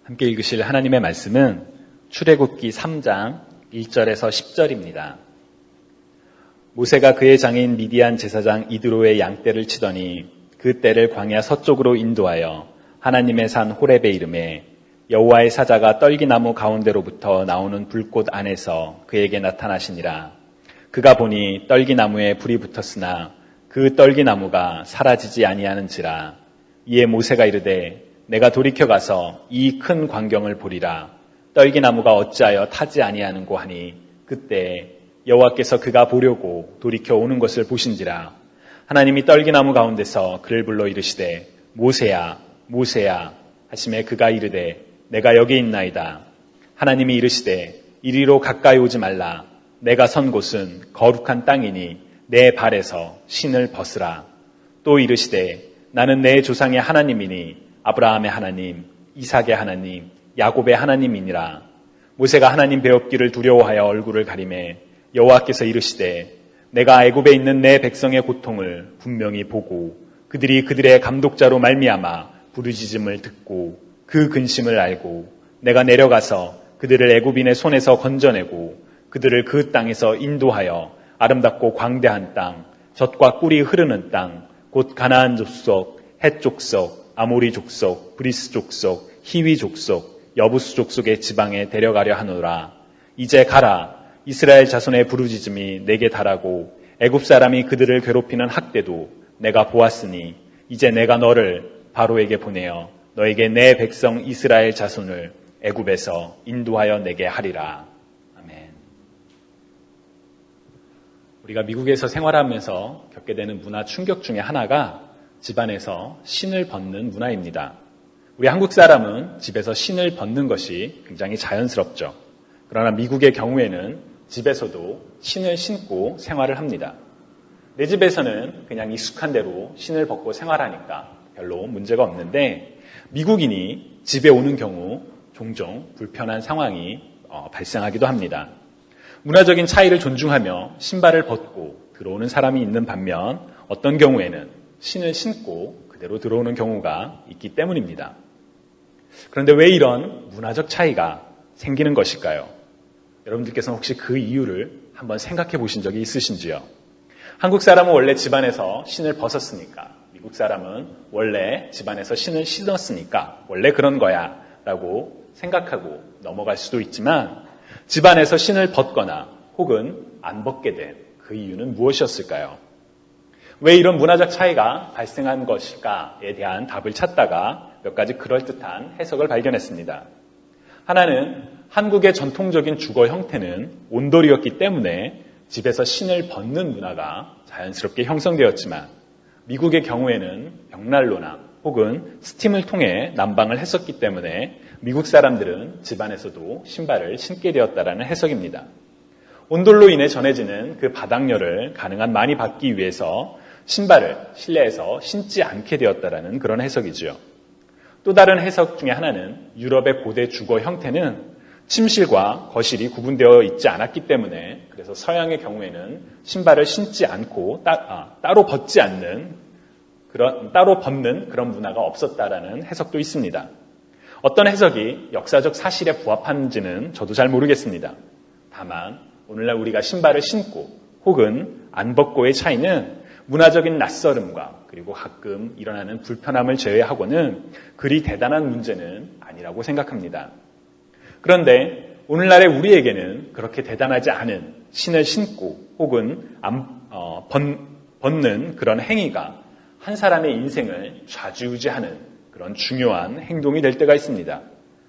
함께 읽으실 하나님의 말씀은 출애굽기 3장 1절에서 10절입니다. 모세가 그의 장인 미디안 제사장 이드로의 양떼를 치더니 그 떼를 광야 서쪽으로 인도하여 하나님의 산 호렙에 이르매 여호와의 사자가 떨기나무 가운데로부터 나오는 불꽃 안에서 그에게 나타나시니라. 그가 보니 떨기나무에 불이 붙었으나 그 떨기나무가 사라지지 아니하는지라. 이에 모세가 이르되 내가 돌이켜 가서 이 큰 광경을 보리라. 떨기나무가 어찌하여 타지 아니하는고 하니 그때 여호와께서 그가 보려고 돌이켜 오는 것을 보신지라. 하나님이 떨기나무 가운데서 그를 불러 이르시되 모세야 모세야 하시매 그가 이르되 내가 여기 있나이다. 하나님이 이르시되 이리로 가까이 오지 말라. 내가 선 곳은 거룩한 땅이니 내 발에서 신을 벗으라. 또 이르시되 나는 내 조상의 하나님이니 아브라함의 하나님, 이삭의 하나님, 야곱의 하나님이니라. 모세가 하나님 배웁기를 두려워하여 얼굴을 가리매 여호와께서 이르시되 내가 애굽에 있는 내 백성의 고통을 분명히 보고 그들이 그들의 감독자로 말미암아 부르짖음을 듣고 그 근심을 알고 내가 내려가서 그들을 애굽인의 손에서 건져내고 그들을 그 땅에서 인도하여 아름답고 광대한 땅, 젖과 꿀이 흐르는 땅, 곧 가나안 족속, 헷 족속, 아모리 족속, 브리스 족속, 히위 족속, 여부수 족속의 지방에 데려가려 하노라. 이제 가라. 이스라엘 자손의 부르짖음이 내게 달하고 애굽 사람이 그들을 괴롭히는 학대도 내가 보았으니 이제 내가 너를 바로에게 보내어 너에게 내 백성 이스라엘 자손을 애굽에서 인도하여 내게 하리라. 아멘. 우리가 미국에서 생활하면서 겪게 되는 문화 충격 중에 하나가 집안에서 신을 벗는 문화입니다. 우리 한국 사람은 집에서 신을 벗는 것이 굉장히 자연스럽죠. 그러나 미국의 경우에는 집에서도 신을 신고 생활을 합니다. 내 집에서는 그냥 익숙한 대로 신을 벗고 생활하니까 별로 문제가 없는데 미국인이 집에 오는 경우 종종 불편한 상황이 발생하기도 합니다. 문화적인 차이를 존중하며 신발을 벗고 들어오는 사람이 있는 반면 어떤 경우에는 신을 신고 그대로 들어오는 경우가 있기 때문입니다. 그런데 왜 이런 문화적 차이가 생기는 것일까요? 여러분들께서는 혹시 그 이유를 한번 생각해 보신 적이 있으신지요? 한국 사람은 원래 집안에서 신을 벗었으니까, 미국 사람은 원래 집안에서 신을 신었으니까 원래 그런 거야 라고 생각하고 넘어갈 수도 있지만 집안에서 신을 벗거나 혹은 안 벗게 된 그 이유는 무엇이었을까요? 왜 이런 문화적 차이가 발생한 것일까에 대한 답을 찾다가 몇 가지 그럴듯한 해석을 발견했습니다. 하나는 한국의 전통적인 주거 형태는 온돌이었기 때문에 집에서 신을 벗는 문화가 자연스럽게 형성되었지만 미국의 경우에는 벽난로나 혹은 스팀을 통해 난방을 했었기 때문에 미국 사람들은 집안에서도 신발을 신게 되었다라는 해석입니다. 온돌로 인해 전해지는 그 바닥열을 가능한 많이 받기 위해서 신발을 실내에서 신지 않게 되었다라는 그런 해석이죠. 또 다른 해석 중에 하나는 유럽의 고대 주거 형태는 침실과 거실이 구분되어 있지 않았기 때문에 그래서 서양의 경우에는 신발을 신지 않고 따로 벗지 않는 따로 벗는 그런 문화가 없었다라는 해석도 있습니다. 어떤 해석이 역사적 사실에 부합하는지는 저도 잘 모르겠습니다. 다만 오늘날 우리가 신발을 신고 혹은 안 벗고의 차이는 문화적인 낯설음과 그리고 가끔 일어나는 불편함을 제외하고는 그리 대단한 문제는 아니라고 생각합니다. 그런데 오늘날의 우리에게는 그렇게 대단하지 않은 신을 신고 혹은 벗는 그런 행위가 한 사람의 인생을 좌지우지하는 그런 중요한 행동이 될 때가 있습니다.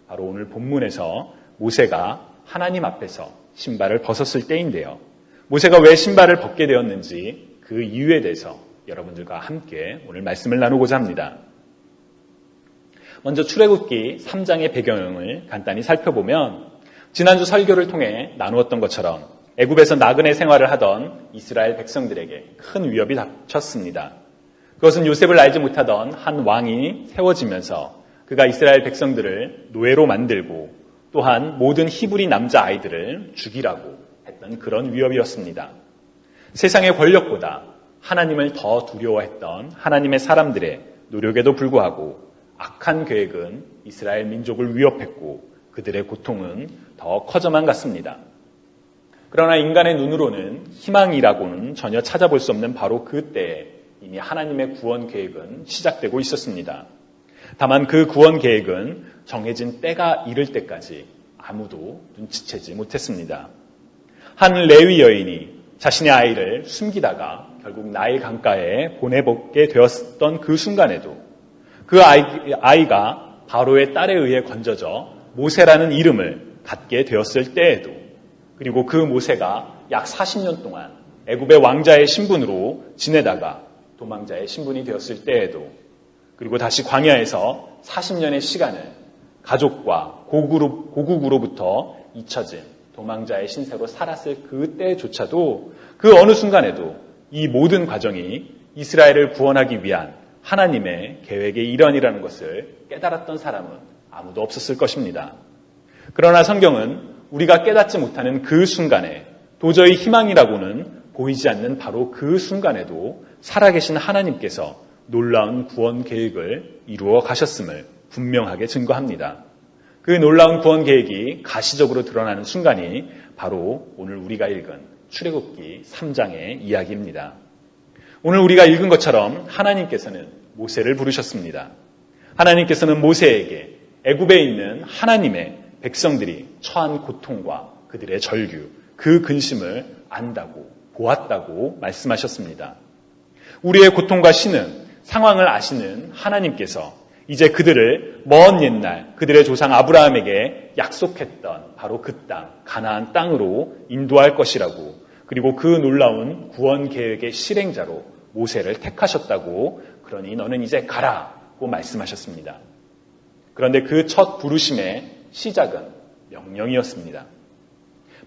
바로 오늘 본문에서 모세가 하나님 앞에서 신발을 벗었을 때인데요. 모세가 왜 신발을 벗게 되었는지 그 이유에 대해서 여러분들과 함께 오늘 말씀을 나누고자 합니다. 먼저 출애굽기 3장의 배경을 간단히 살펴보면 지난주 설교를 통해 나누었던 것처럼 애굽에서 나그네 생활을 하던 이스라엘 백성들에게 큰 위협이 닥쳤습니다. 그것은 요셉을 알지 못하던 한 왕이 세워지면서 그가 이스라엘 백성들을 노예로 만들고 또한 모든 히브리 남자아이들을 죽이라고 했던 그런 위협이었습니다. 세상의 권력보다 하나님을 더 두려워했던 하나님의 사람들의 노력에도 불구하고 악한 계획은 이스라엘 민족을 위협했고 그들의 고통은 더 커져만 갔습니다. 그러나 인간의 눈으로는 희망이라고는 전혀 찾아볼 수 없는 바로 그때에 이미 하나님의 구원 계획은 시작되고 있었습니다. 다만 그 구원 계획은 정해진 때가 이를 때까지 아무도 눈치채지 못했습니다. 한 레위 여인이 자신의 아이를 숨기다가 결국 나일 강가에 보내보게 되었던 그 순간에도 그 아이가 바로의 딸에 의해 건져져 모세라는 이름을 갖게 되었을 때에도 그리고 그 모세가 약 40년 동안 애굽의 왕자의 신분으로 지내다가 도망자의 신분이 되었을 때에도 그리고 다시 광야에서 40년의 시간을 가족과 고국으로부터 잊혀진 도망자의 신세로 살았을 그때조차도 그 어느 순간에도 이 모든 과정이 이스라엘을 구원하기 위한 하나님의 계획의 일환이라는 것을 깨달았던 사람은 아무도 없었을 것입니다. 그러나 성경은 우리가 깨닫지 못하는 그 순간에 도저히 희망이라고는 보이지 않는 바로 그 순간에도 살아계신 하나님께서 놀라운 구원 계획을 이루어 가셨음을 분명하게 증거합니다. 그 놀라운 구원 계획이 가시적으로 드러나는 순간이 바로 오늘 우리가 읽은 출애굽기 3장의 이야기입니다. 오늘 우리가 읽은 것처럼 하나님께서는 모세를 부르셨습니다. 하나님께서는 모세에게 애굽에 있는 하나님의 백성들이 처한 고통과 그들의 절규, 그 근심을 안다고, 보았다고 말씀하셨습니다. 우리의 고통과 신음, 상황을 아시는 하나님께서 이제 그들을 먼 옛날 그들의 조상 아브라함에게 약속했던 바로 그 땅, 가나안 땅으로 인도할 것이라고 그리고 그 놀라운 구원 계획의 실행자로 모세를 택하셨다고 그러니 너는 이제 가라고 말씀하셨습니다. 그런데 그 첫 부르심의 시작은 명령이었습니다.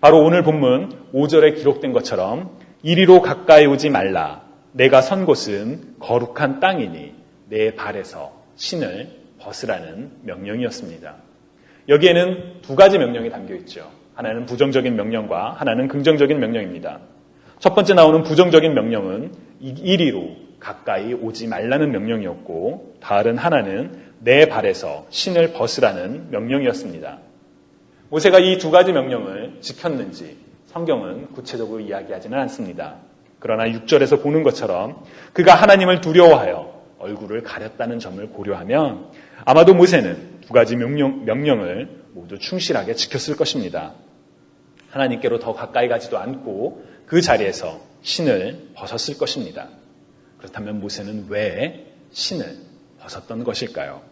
바로 오늘 본문 5절에 기록된 것처럼 이리로 가까이 오지 말라. 내가 선 곳은 거룩한 땅이니 내 발에서 신을 벗으라는 명령이었습니다. 여기에는 두 가지 명령이 담겨 있죠. 하나는 부정적인 명령과 하나는 긍정적인 명령입니다. 첫 번째 나오는 부정적인 명령은 이리로 가까이 오지 말라는 명령이었고 다른 하나는 내 발에서 신을 벗으라는 명령이었습니다. 모세가 이 두 가지 명령을 지켰는지 성경은 구체적으로 이야기하지는 않습니다. 그러나 6절에서 보는 것처럼 그가 하나님을 두려워하여 얼굴을 가렸다는 점을 고려하면 아마도 모세는 두 가지 명령을 모두 충실하게 지켰을 것입니다. 하나님께로 더 가까이 가지도 않고 그 자리에서 신을 벗었을 것입니다. 그렇다면 모세는 왜 신을 벗었던 것일까요?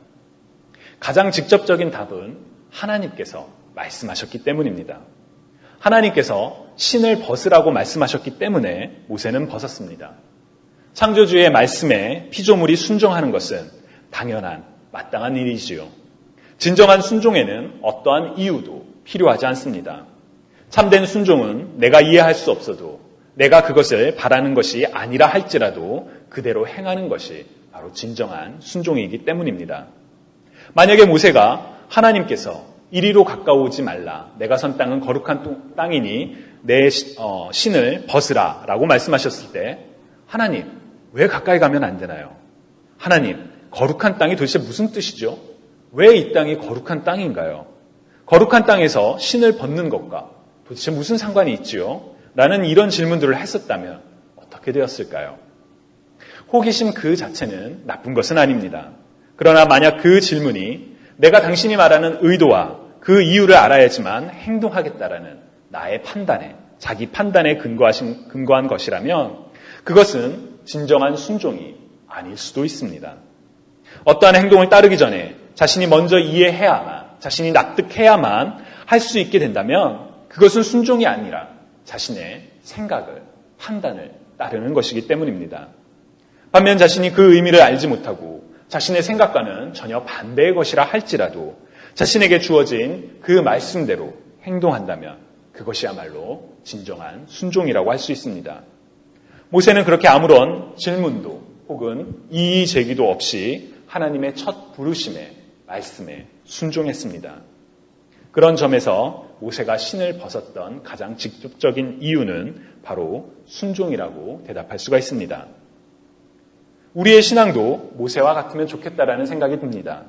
가장 직접적인 답은 하나님께서 말씀하셨기 때문입니다. 하나님께서 신을 벗으라고 말씀하셨기 때문에 모세는 벗었습니다. 창조주의 말씀에 피조물이 순종하는 것은 당연한 마땅한 일이지요. 진정한 순종에는 어떠한 이유도 필요하지 않습니다. 참된 순종은 내가 이해할 수 없어도 내가 그것을 바라는 것이 아니라 할지라도 그대로 행하는 것이 바로 진정한 순종이기 때문입니다. 만약에 모세가 하나님께서 이리로 가까우지 말라. 내가 선 땅은 거룩한 땅이니 내 신을 벗으라 라고 말씀하셨을 때 하나님 왜 가까이 가면 안 되나요? 하나님 거룩한 땅이 도대체 무슨 뜻이죠? 왜 이 땅이 거룩한 땅인가요? 거룩한 땅에서 신을 벗는 것과 도대체 무슨 상관이 있지요? 라는 이런 질문들을 했었다면 어떻게 되었을까요? 호기심 그 자체는 나쁜 것은 아닙니다. 그러나 만약 그 질문이 내가 당신이 말하는 의도와 그 이유를 알아야지만 행동하겠다라는 나의 판단에, 자기 판단에 근거한 것이라면 그것은 진정한 순종이 아닐 수도 있습니다. 어떠한 행동을 따르기 전에 자신이 먼저 이해해야만, 자신이 납득해야만 할 수 있게 된다면 그것은 순종이 아니라 자신의 생각을, 판단을 따르는 것이기 때문입니다. 반면 자신이 그 의미를 알지 못하고 자신의 생각과는 전혀 반대의 것이라 할지라도 자신에게 주어진 그 말씀대로 행동한다면 그것이야말로 진정한 순종이라고 할 수 있습니다. 모세는 그렇게 아무런 질문도 혹은 이의 제기도 없이 하나님의 첫 부르심에 말씀에 순종했습니다. 그런 점에서 모세가 신을 벗었던 가장 직접적인 이유는 바로 순종이라고 대답할 수가 있습니다. 우리의 신앙도 모세와 같으면 좋겠다라는 생각이 듭니다.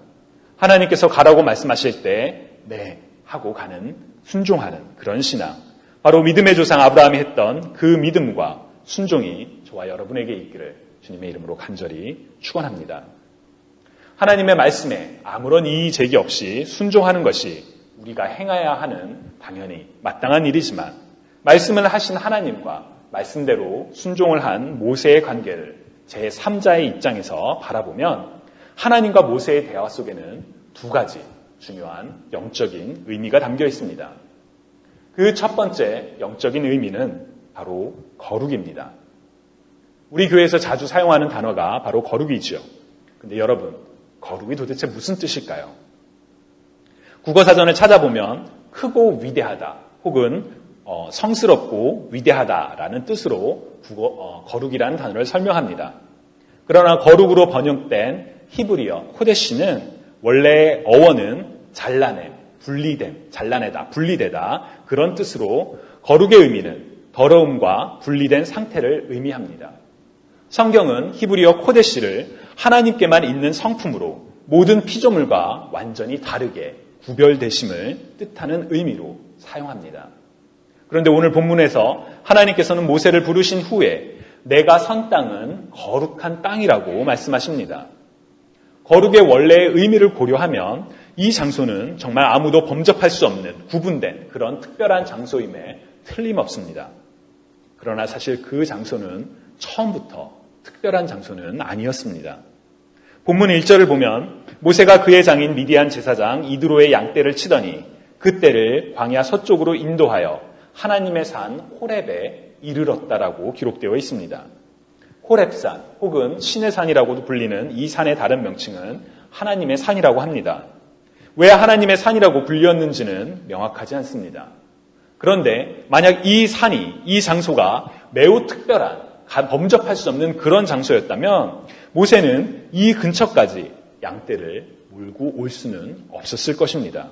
하나님께서 가라고 말씀하실 때 네 하고 가는, 순종하는 그런 신앙, 바로 믿음의 조상 아브라함이 했던 그 믿음과 순종이 저와 여러분에게 있기를 주님의 이름으로 간절히 축원합니다. 하나님의 말씀에 아무런 이의 제기 없이 순종하는 것이 우리가 행해야 하는 당연히 마땅한 일이지만, 말씀을 하신 하나님과 말씀대로 순종을 한 모세의 관계를 제3자의 입장에서 바라보면 하나님과 모세의 대화 속에는 두 가지 중요한 영적인 의미가 담겨 있습니다. 그 첫 번째 영적인 의미는 바로 거룩입니다. 우리 교회에서 자주 사용하는 단어가 바로 거룩이죠. 근데 여러분, 거룩이 도대체 무슨 뜻일까요? 국어사전을 찾아보면 크고 위대하다 혹은 성스럽고 위대하다라는 뜻으로 거룩이라는 단어를 설명합니다. 그러나 거룩으로 번역된 히브리어 코데시는 원래 어원은 잘라냄, 분리됨, 잘라내다, 분리되다 그런 뜻으로 거룩의 의미는 더러움과 분리된 상태를 의미합니다. 성경은 히브리어 코데시를 하나님께만 있는 성품으로 모든 피조물과 완전히 다르게 구별되심을 뜻하는 의미로 사용합니다. 그런데 오늘 본문에서 하나님께서는 모세를 부르신 후에 내가 선 땅은 거룩한 땅이라고 말씀하십니다. 거룩의 원래의 의미를 고려하면 이 장소는 정말 아무도 범접할 수 없는 구분된 그런 특별한 장소임에 틀림없습니다. 그러나 사실 그 장소는 처음부터 특별한 장소는 아니었습니다. 본문 1절을 보면 모세가 그의 장인 미디안 제사장 이드로의 양떼를 치더니 그 떼를 광야 서쪽으로 인도하여 하나님의 산 호렙에 이르렀다라고 기록되어 있습니다. 호렙산 혹은 신의 산이라고도 불리는 이 산의 다른 명칭은 하나님의 산이라고 합니다. 왜 하나님의 산이라고 불렸는지는 명확하지 않습니다. 그런데 만약 이 산이, 이 장소가 매우 특별한, 범접할 수 없는 그런 장소였다면 모세는 이 근처까지 양떼를 몰고 올 수는 없었을 것입니다.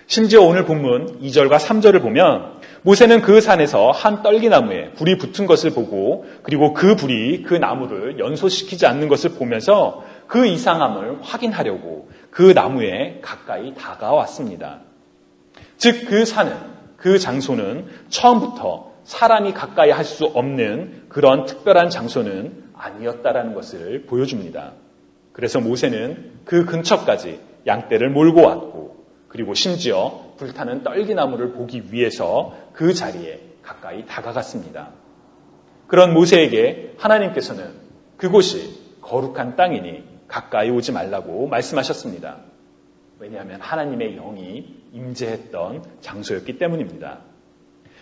심지어 오늘 본문 2절과 3절을 보면 모세는 그 산에서 한 떨기나무에 불이 붙은 것을 보고 그리고 그 불이 그 나무를 연소시키지 않는 것을 보면서 그 이상함을 확인하려고 그 나무에 가까이 다가왔습니다. 즉 그 산은, 그 장소는 처음부터 사람이 가까이 할 수 없는 그런 특별한 장소는 아니었다라는 것을 보여줍니다. 그래서 모세는 그 근처까지 양떼를 몰고 왔고 그리고 심지어 불타는 떨기나무를 보기 위해서 그 자리에 가까이 다가갔습니다. 그런 모세에게 하나님께서는 그곳이 거룩한 땅이니 가까이 오지 말라고 말씀하셨습니다. 왜냐하면 하나님의 영이 임재했던 장소였기 때문입니다.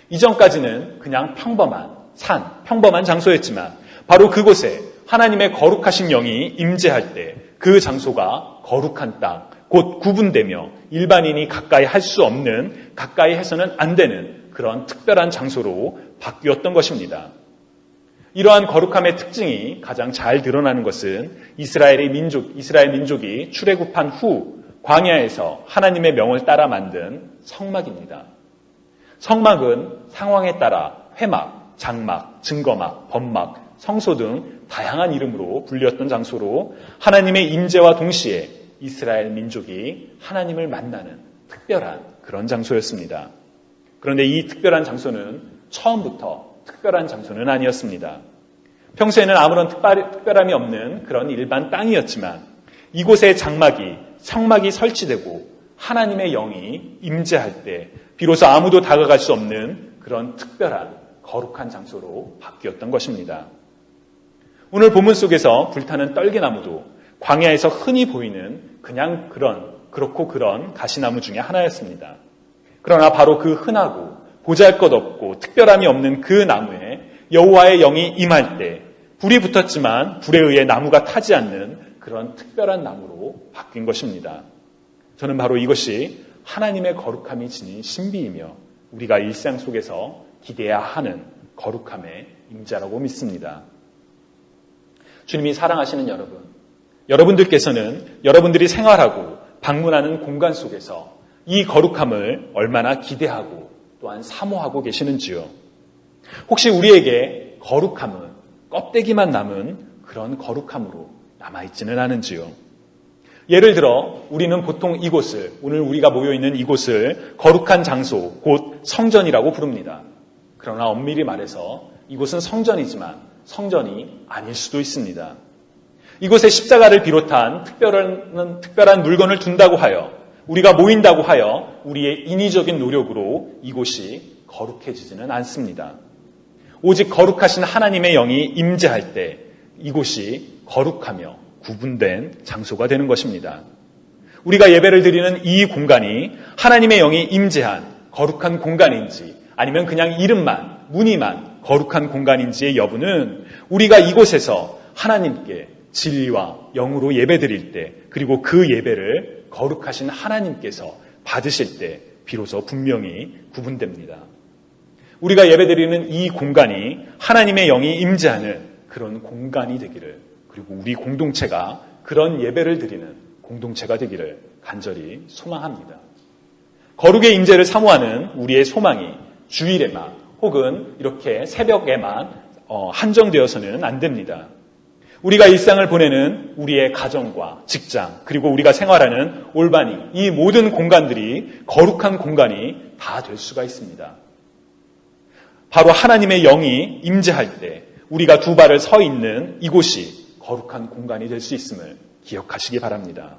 이전까지는 그냥 평범한 산, 평범한 장소였지만 바로 그곳에 하나님의 거룩하신 영이 임재할 때 그 장소가 거룩한 땅, 곧 구분되며 일반인이 가까이 할 수 없는, 가까이 해서는 안 되는 그런 특별한 장소로 바뀌었던 것입니다. 이러한 거룩함의 특징이 가장 잘 드러나는 것은 이스라엘 민족이 출애굽한 후 광야에서 하나님의 명을 따라 만든 성막입니다. 성막은 상황에 따라 회막, 장막, 증거막, 범막, 성소 등 다양한 이름으로 불렸던 장소로 하나님의 임재와 동시에 이스라엘 민족이 하나님을 만나는 특별한 그런 장소였습니다. 그런데 이 특별한 장소는 처음부터 특별한 장소는 아니었습니다. 평소에는 아무런 특별함이 없는 그런 일반 땅이었지만 이곳에 성막이 설치되고 하나님의 영이 임재할 때 비로소 아무도 다가갈 수 없는 그런 특별한 거룩한 장소로 바뀌었던 것입니다. 오늘 본문 속에서 불타는 떨기나무도 광야에서 흔히 보이는 그냥 그렇고 그런 가시나무 중에 하나였습니다. 그러나 바로 그 흔하고 보잘것없고 특별함이 없는 그 나무에 여호와의 영이 임할 때 불이 붙었지만 불에 의해 나무가 타지 않는 그런 특별한 나무로 바뀐 것입니다. 저는 바로 이것이 하나님의 거룩함이 지닌 신비이며 우리가 일상 속에서 기대해야 하는 거룩함의 임재라고 믿습니다. 주님이 사랑하시는 여러분들께서는 여러분들이 생활하고 방문하는 공간 속에서 이 거룩함을 얼마나 기대하고 또한 사모하고 계시는지요. 혹시 우리에게 거룩함은 껍데기만 남은 그런 거룩함으로 남아있지는 않은지요. 예를 들어 우리는 보통 이곳을, 오늘 우리가 모여있는 이곳을 거룩한 장소, 곧 성전이라고 부릅니다. 그러나 엄밀히 말해서 이곳은 성전이지만 성전이 아닐 수도 있습니다. 이곳에 십자가를 비롯한 특별한 물건을 둔다고 하여, 우리가 모인다고 하여 우리의 인위적인 노력으로 이곳이 거룩해지지는 않습니다. 오직 거룩하신 하나님의 영이 임재할 때 이곳이 거룩하며 구분된 장소가 되는 것입니다. 우리가 예배를 드리는 이 공간이 하나님의 영이 임재한 거룩한 공간인지 아니면 그냥 이름만, 무늬만 거룩한 공간인지의 여부는 우리가 이곳에서 하나님께 진리와 영으로 예배 드릴 때, 그리고 그 예배를 거룩하신 하나님께서 받으실 때 비로소 분명히 구분됩니다. 우리가 예배 드리는 이 공간이 하나님의 영이 임재하는 그런 공간이 되기를, 그리고 우리 공동체가 그런 예배를 드리는 공동체가 되기를 간절히 소망합니다. 거룩의 임재를 사모하는 우리의 소망이 주일에만 혹은 이렇게 새벽에만 한정되어서는 안 됩니다. 우리가 일상을 보내는 우리의 가정과 직장, 그리고 우리가 생활하는 올바니, 이 모든 공간들이 거룩한 공간이 다 될 수가 있습니다. 바로 하나님의 영이 임재할 때 우리가 두 발을 서 있는 이곳이 거룩한 공간이 될 수 있음을 기억하시기 바랍니다.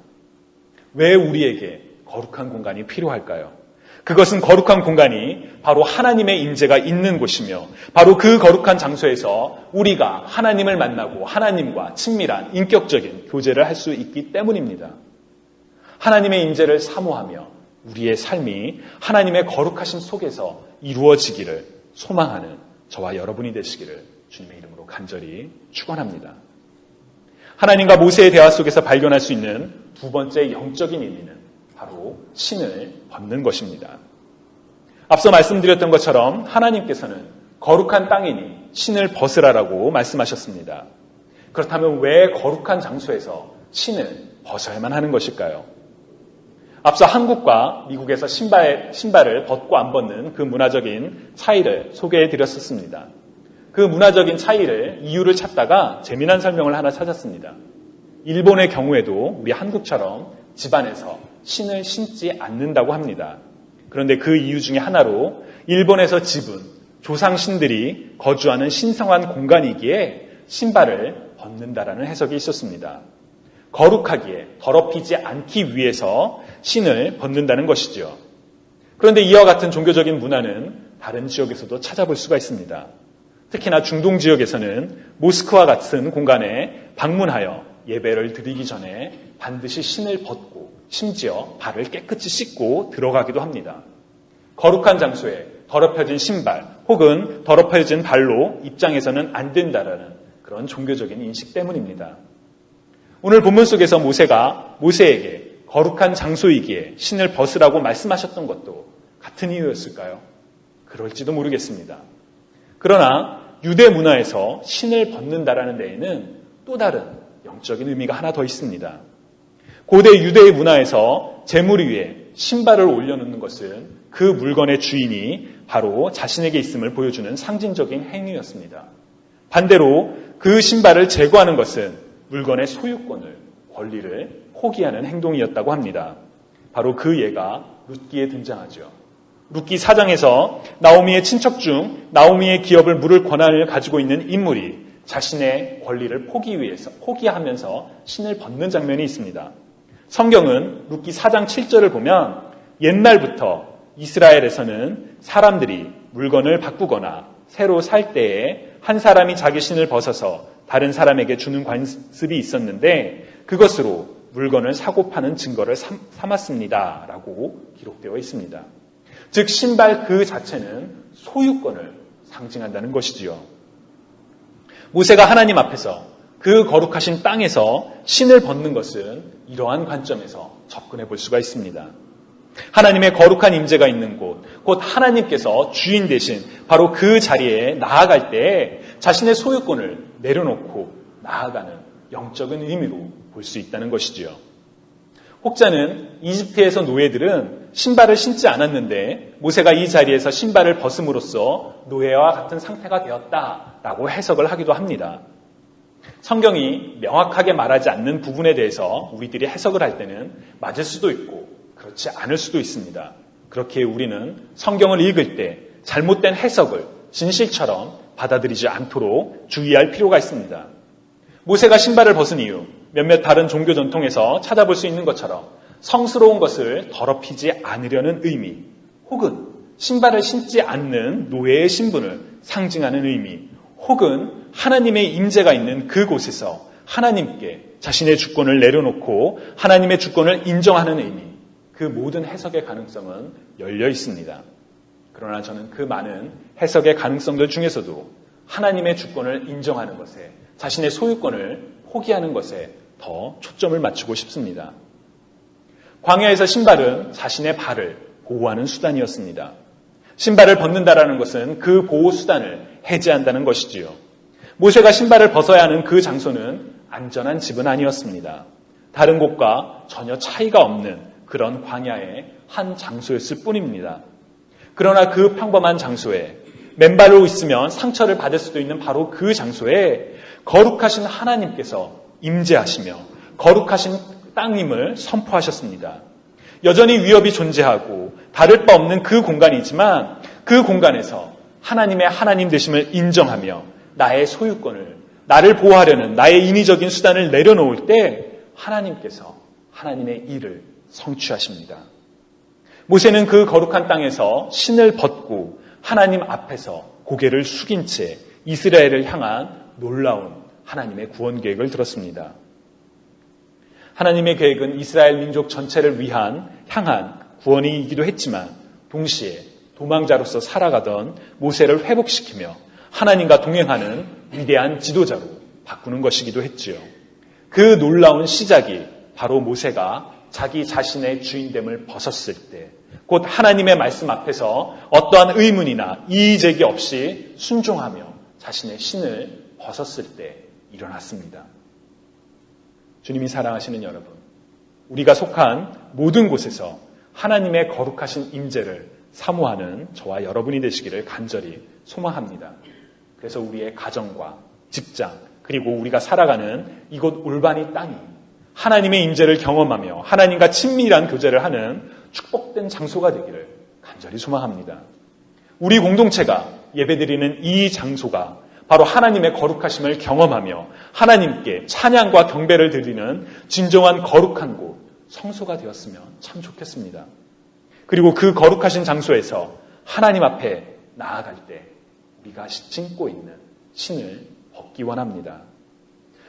왜 우리에게 거룩한 공간이 필요할까요? 그것은 거룩한 공간이 바로 하나님의 임재가 있는 곳이며, 바로 그 거룩한 장소에서 우리가 하나님을 만나고 하나님과 친밀한 인격적인 교제를 할 수 있기 때문입니다. 하나님의 임재를 사모하며 우리의 삶이 하나님의 거룩하심 속에서 이루어지기를 소망하는 저와 여러분이 되시기를 주님의 이름으로 간절히 축원합니다. 하나님과 모세의 대화 속에서 발견할 수 있는 두 번째 영적인 의미는 바로 신을 벗는 것입니다. 앞서 말씀드렸던 것처럼 하나님께서는 거룩한 땅이니 신을 벗으라라고 말씀하셨습니다. 그렇다면 왜 거룩한 장소에서 신을 벗어야만 하는 것일까요? 앞서 한국과 미국에서 신발을 벗고 안 벗는 그 문화적인 차이를 소개해 드렸었습니다. 그 문화적인 차이를, 이유를 찾다가 재미난 설명을 하나 찾았습니다. 일본의 경우에도 우리 한국처럼 집안에서 신을 신지 않는다고 합니다. 그런데 그 이유 중에 하나로 일본에서 집은 조상신들이 거주하는 신성한 공간이기에 신발을 벗는다라는 해석이 있었습니다. 거룩하기에 더럽히지 않기 위해서 신을 벗는다는 것이죠. 그런데 이와 같은 종교적인 문화는 다른 지역에서도 찾아볼 수가 있습니다. 특히나 중동 지역에서는 모스크와 같은 공간에 방문하여 예배를 드리기 전에 반드시 신을 벗고 심지어 발을 깨끗이 씻고 들어가기도 합니다. 거룩한 장소에 더럽혀진 신발 혹은 더럽혀진 발로 입장해서는 안 된다라는 그런 종교적인 인식 때문입니다. 오늘 본문 속에서 모세가 모세에게 거룩한 장소이기에 신을 벗으라고 말씀하셨던 것도 같은 이유였을까요? 그럴지도 모르겠습니다. 그러나 유대 문화에서 신을 벗는다라는 데에는 또 다른 영적인 의미가 하나 더 있습니다. 고대 유대의 문화에서 제물 위에 신발을 올려놓는 것은 그 물건의 주인이 바로 자신에게 있음을 보여주는 상징적인 행위였습니다. 반대로 그 신발을 제거하는 것은 물건의 소유권을, 권리를 포기하는 행동이었다고 합니다. 바로 그 예가 룻기에 등장하죠. 룻기 4장에서 나오미의 친척 중 나오미의 기업을 물을 권한을 가지고 있는 인물이 자신의 권리를 포기하면서 신을 벗는 장면이 있습니다. 성경은 룻기 4장 7절을 보면 옛날부터 이스라엘에서는 사람들이 물건을 바꾸거나 새로 살 때에 한 사람이 자기 신을 벗어서 다른 사람에게 주는 관습이 있었는데 그것으로 물건을 사고 파는 증거를 삼았습니다. 라고 기록되어 있습니다. 즉 신발 그 자체는 소유권을 상징한다는 것이지요. 모세가 하나님 앞에서 그 거룩하신 땅에서 신을 벗는 것은 이러한 관점에서 접근해 볼 수가 있습니다. 하나님의 거룩한 임재가 있는 곳, 곧 하나님께서 주인 되신 바로 그 자리에 나아갈 때 자신의 소유권을 내려놓고 나아가는 영적인 의미로 볼 수 있다는 것이지요. 혹자는 이집트에서 노예들은 신발을 신지 않았는데 모세가 이 자리에서 신발을 벗음으로써 노예와 같은 상태가 되었다라고 해석을 하기도 합니다. 성경이 명확하게 말하지 않는 부분에 대해서 우리들이 해석을 할 때는 맞을 수도 있고 그렇지 않을 수도 있습니다. 그렇게 우리는 성경을 읽을 때 잘못된 해석을 진실처럼 받아들이지 않도록 주의할 필요가 있습니다. 모세가 신발을 벗은 이유, 몇몇 다른 종교 전통에서 찾아볼 수 있는 것처럼 성스러운 것을 더럽히지 않으려는 의미, 혹은 신발을 신지 않는 노예의 신분을 상징하는 의미, 혹은 하나님의 임재가 있는 그곳에서 하나님께 자신의 주권을 내려놓고 하나님의 주권을 인정하는 의미, 그 모든 해석의 가능성은 열려 있습니다. 그러나 저는 그 많은 해석의 가능성들 중에서도 하나님의 주권을 인정하는 것에, 자신의 소유권을 포기하는 것에 더 초점을 맞추고 싶습니다. 광야에서 신발은 자신의 발을 보호하는 수단이었습니다. 신발을 벗는다라는 것은 그 보호 수단을 해제한다는 것이지요. 모세가 신발을 벗어야 하는 그 장소는 안전한 집은 아니었습니다. 다른 곳과 전혀 차이가 없는 그런 광야의 한 장소였을 뿐입니다. 그러나 그 평범한 장소에 맨발로 있으면 상처를 받을 수도 있는 바로 그 장소에 거룩하신 하나님께서 임재하시며 거룩하신 땅임을 선포하셨습니다. 여전히 위협이 존재하고 다를 바 없는 그 공간이지만 그 공간에서 하나님의 하나님 되심을 인정하며 나의 소유권을, 나를 보호하려는 나의 인위적인 수단을 내려놓을 때 하나님께서 하나님의 일을 성취하십니다. 모세는 그 거룩한 땅에서 신을 벗고 하나님 앞에서 고개를 숙인 채 이스라엘을 향한 놀라운 하나님의 구원 계획을 들었습니다. 하나님의 계획은 이스라엘 민족 전체를 향한 구원이기도 했지만 동시에 도망자로서 살아가던 모세를 회복시키며 하나님과 동행하는 위대한 지도자로 바꾸는 것이기도 했지요. 그 놀라운 시작이 바로 모세가 자기 자신의 주인됨을 벗었을 때, 곧 하나님의 말씀 앞에서 어떠한 의문이나 이의제기 없이 순종하며 자신의 신을 벗었을 때 일어났습니다. 주님이 사랑하시는 여러분, 우리가 속한 모든 곳에서 하나님의 거룩하신 임재를 사모하는 저와 여러분이 되시기를 간절히 소망합니다. 그래서 우리의 가정과 직장, 그리고 우리가 살아가는 이곳 올바니 땅이 하나님의 임재를 경험하며 하나님과 친밀한 교제를 하는 축복된 장소가 되기를 간절히 소망합니다. 우리 공동체가 예배드리는 이 장소가 바로 하나님의 거룩하심을 경험하며 하나님께 찬양과 경배를 드리는 진정한 거룩한 곳, 성소가 되었으면 참 좋겠습니다. 그리고 그 거룩하신 장소에서 하나님 앞에 나아갈 때 우리가 신고 있는 신을 벗기 원합니다.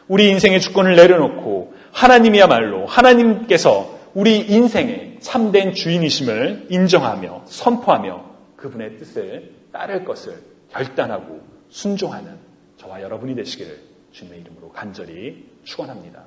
우리 인생의 주권을 내려놓고 하나님이야말로 하나님께서 우리 인생의 참된 주인이심을 인정하며 선포하며 그분의 뜻을 따를 것을 결단하고 순종하는 저와 여러분이 되시기를 주님의 이름으로 간절히 축원합니다.